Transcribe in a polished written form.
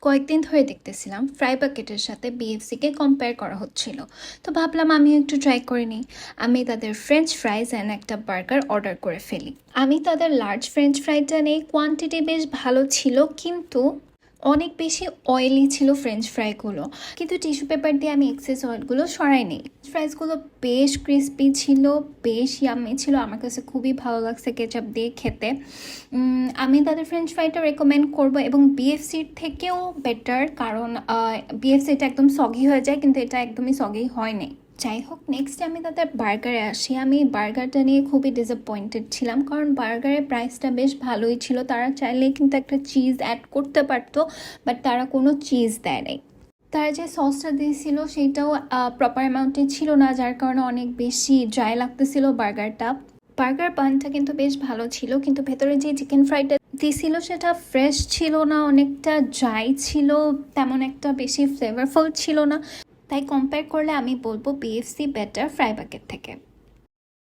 কয়েকদিন ধরে দেখতেছিলাম ফ্রাই বাকেটের সাথে বিএফসিকে কম্পেয়ার করা হচ্ছিল। তো ভাবলাম আমিও একটু ট্রাই করে নিই। আমি তাদের ফ্রেঞ্চ ফ্রাইজ অ্যান্ড একটা বার্গার অর্ডার করে ফেলি। আমি তাদের লার্জ ফ্রেঞ্চ ফ্রাইটা নেই, কোয়ান্টিটি বেশ ভালো ছিল, কিন্তু অনেক বেশি অয়েলি ছিল ফ্রেঞ্চ ফ্রাইগুলো। কিন্তু টিস্যু পেপার দিয়ে আমি এক্সেস অয়েলগুলো সরাই নিই। ফ্রাইসগুলো বেশ ক্রিস্পি ছিল, বেশ ইয়াম্মি ছিল, আমার কাছে খুবই ভালো লাগছে কেচাপ দিয়ে খেতে। আমি তাদের ফ্রেঞ্চ ফ্রাইটা রেকমেন্ড করব, এবং বিএফসির থেকেও বেটার, কারণ বিএফসিটা একদম সগি হয়ে যায়, কিন্তু এটা একদমই সগি হয়নি। যাই হোক, নেক্সট আমি তাদের বার্গারে আসি। আমি বার্গারটা নিয়ে খুবই ডিসঅ্যাপয়েন্টেড ছিলাম, কারণ বার্গারের প্রাইসটা বেশ ভালোই ছিল। তারা চাইলেই কিন্তু একটা চিজ অ্যাড করতে পারতো, বাট তারা কোনো চিজ দেয় নাই। তারা যে সসটা দিয়েছিল সেটাও প্রপার অ্যামাউন্টে ছিল না, যার কারণে অনেক বেশি ড্রাই লাগতেছিল বার্গারটা। বার্গার বানটা কিন্তু বেশ ভালো ছিল, কিন্তু ভেতরে যে চিকেন ফ্রাইটা দিয়েছিল সেটা ফ্রেশ ছিল না, অনেকটা ড্রাই ছিল, তেমন একটা বেশি ফ্লেভারফুল ছিল না। তাই কম্পেয়ার করলে আমি বলবো বিএফসি বেটার ফ্রাই বাকেট থেকে।